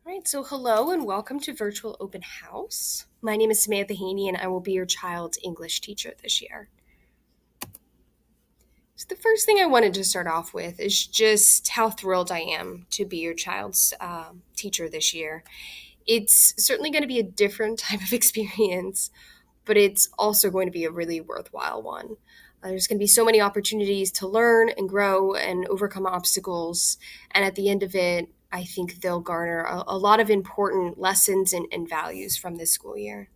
All right, so hello and welcome to Virtual Open House. My name is Samantha Haney and I will be your child's English teacher this year. So, the first thing I wanted to start off with is just how thrilled I am to be your child's teacher this year. It's certainly going to be a different type of experience, but it's also going to be a really worthwhile one. There's going to be so many opportunities to learn and grow and overcome obstacles. And at the end of it, I think they'll garner a lot of important lessons and values from this school year.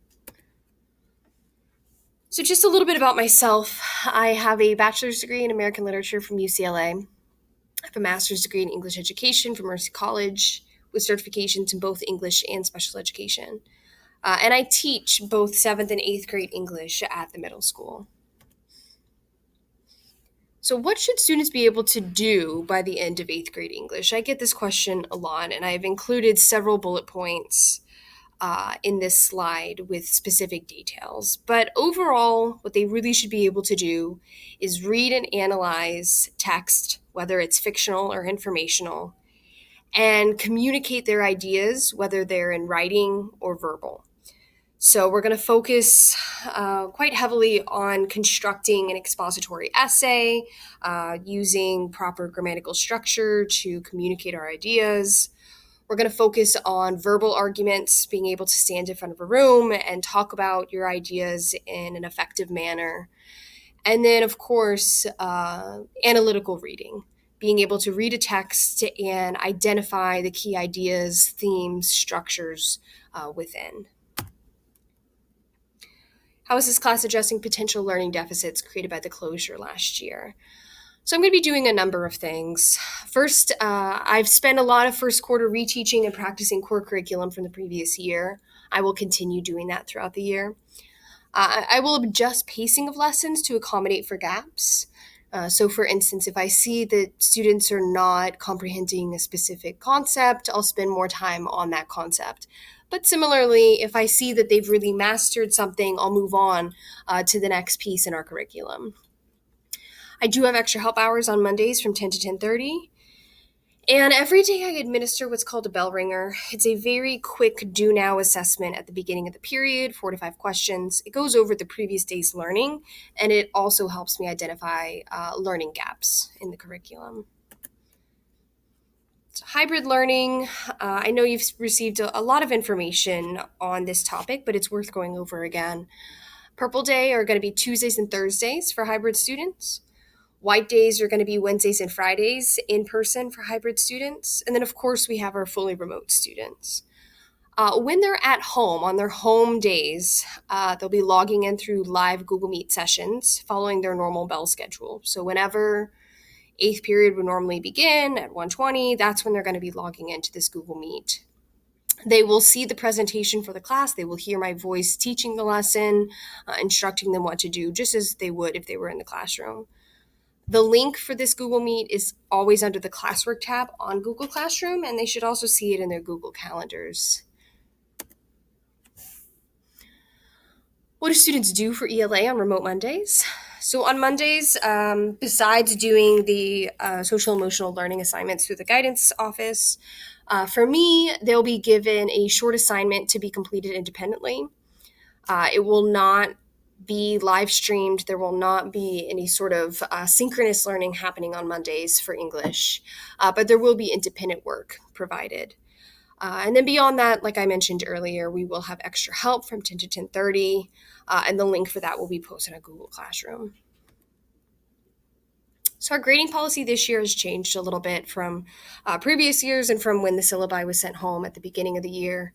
So, just a little bit about myself. I have a bachelor's degree in American Literature from UCLA. I have a master's degree in English Education from Mercy College with certifications in both English and special education. And I teach both 7th and 8th grade English at the middle school. So, what should students be able to do by the end of 8th grade English? I get this question a lot, and I've included several bullet points in this slide with specific details. But overall, what they really should be able to do is read and analyze text, whether it's fictional or informational, and communicate their ideas, whether they're in writing or verbal. So, we're going to focus quite heavily on constructing an expository essay, using proper grammatical structure to communicate our ideas. We're going to focus on verbal arguments, being able to stand in front of a room and talk about your ideas in an effective manner. And then, of course, analytical reading, being able to read a text and identify the key ideas, themes, structures within. How is this class addressing potential learning deficits created by the closure last year? So I'm going to be doing a number of things. First, I've spent a lot of first quarter reteaching and practicing core curriculum from the previous year. I will continue doing that throughout the year. I will adjust pacing of lessons to accommodate for gaps. So, for instance, if I see that students are not comprehending a specific concept, I'll spend more time on that concept. But similarly, if I see that they've really mastered something, I'll move on to the next piece in our curriculum. I do have extra help hours on Mondays from 10 to 10:30. And every day I administer what's called a bell ringer. It's a very quick do now assessment at the beginning of the period, 4 to 5 questions. It goes over the previous day's learning, and it also helps me identify learning gaps in the curriculum. So hybrid learning, I know you've received a lot of information on this topic, but it's worth going over again. Purple Day are going to be Tuesdays and Thursdays for hybrid students. White days are going to be Wednesdays and Fridays in person for hybrid students. And then, of course, we have our fully remote students. When they're at home, on their home days, they'll be logging in through live Google Meet sessions following their normal bell schedule. So whenever 8th period would normally begin at 1:20, that's when they're going to be logging into this Google Meet. They will see the presentation for the class. They will hear my voice teaching the lesson, instructing them what to do, just as they would if they were in the classroom. The link for this Google Meet is always under the Classwork tab on Google Classroom, and they should also see it in their Google Calendars. What do students do for ELA on remote Mondays? So on Mondays, besides doing the social emotional learning assignments through the guidance office, for me, they'll be given a short assignment to be completed independently. It will not be live streamed. There will not be any sort of synchronous learning happening on Mondays for English, but there will be independent work provided. And then beyond that, like I mentioned earlier, we will have extra help from 10 to 10:30, and the link for that will be posted on Google Classroom. So our grading policy this year has changed a little bit from previous years and from when the syllabi was sent home at the beginning of the year.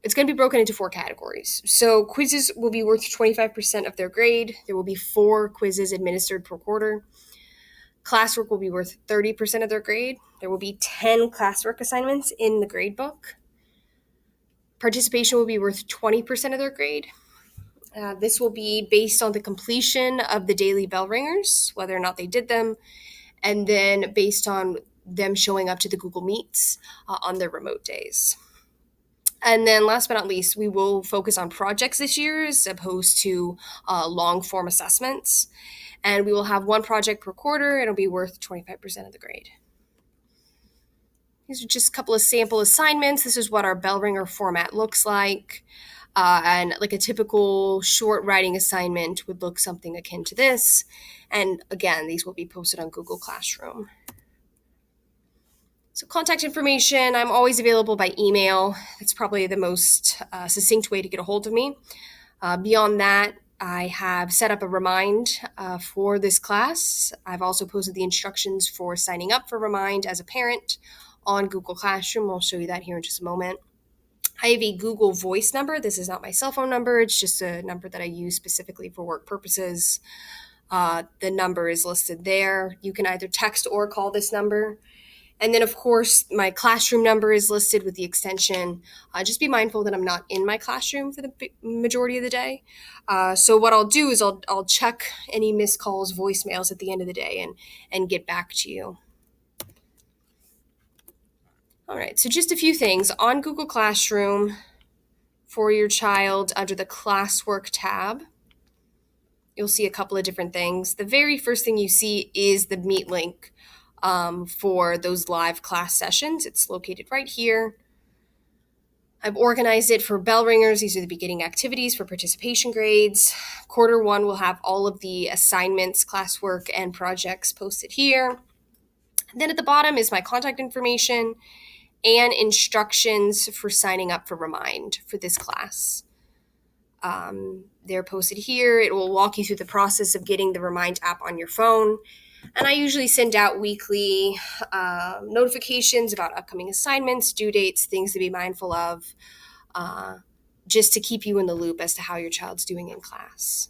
It's going to be broken into 4 categories. So quizzes will be worth 25% of their grade. There will be 4 quizzes administered per quarter. Classwork will be worth 30% of their grade. There will be 10 classwork assignments in the grade book. Participation will be worth 20% of their grade. This will be based on the completion of the daily bell ringers, whether or not they did them, and then based on them showing up to the Google Meets on their remote days. And then last but not least, we will focus on projects this year as opposed to long form assessments. And we will have 1 project per quarter. It'll be worth 25% of the grade. These are just a couple of sample assignments. This is what our bell ringer format looks like. And like a typical short writing assignment would look something akin to this. And again, these will be posted on Google Classroom. So contact information, I'm always available by email. That's probably the most succinct way to get a hold of me. Beyond that, I have set up a Remind for this class. I've also posted the instructions for signing up for Remind as a parent on Google Classroom. I'll show you that here in just a moment. I have a Google Voice number. This is not my cell phone number. It's just a number that I use specifically for work purposes. The number is listed there. You can either text or call this number. And then, of course, my classroom number is listed with the extension. Just be mindful that I'm not in my classroom for the majority of the day. So what I'll do is I'll check any missed calls, voicemails at the end of the day and get back to you. All right, so just a few things. On Google Classroom for your child under the Classwork tab, you'll see a couple of different things. The very first thing you see is the Meet link for those live class sessions. It's located right here. I've organized it for bell ringers. These are the beginning activities for participation grades. Quarter 1 will have all of the assignments, classwork, and projects posted here. And then at the bottom is my contact information and instructions for signing up for Remind for this class. They're posted here. It will walk you through the process of getting the Remind app on your phone. And I usually send out weekly notifications about upcoming assignments, due dates, things to be mindful of, just to keep you in the loop as to how your child's doing in class.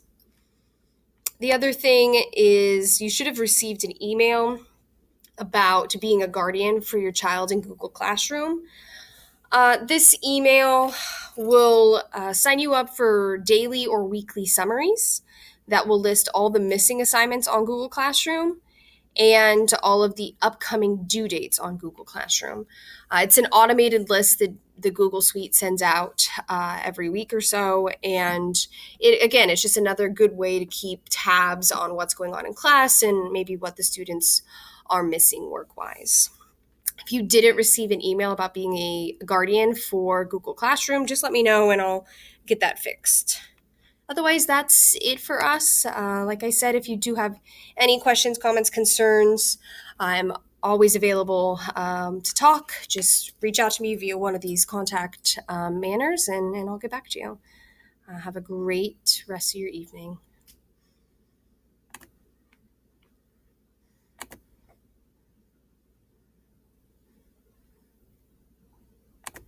The other thing is you should have received an email about being a guardian for your child in Google Classroom. This email will sign you up for daily or weekly summaries that will list all the missing assignments on Google Classroom and all of the upcoming due dates on Google Classroom. It's an automated list that the Google Suite sends out every week or so. And it's just another good way to keep tabs on what's going on in class and maybe what the students are missing work-wise. If you didn't receive an email about being a guardian for Google Classroom, just let me know and I'll get that fixed. Otherwise, that's it for us. Like I said, if you do have any questions, comments, concerns, I'm always available to talk. Just reach out to me via one of these contact manners and I'll get back to you. Have a great rest of your evening.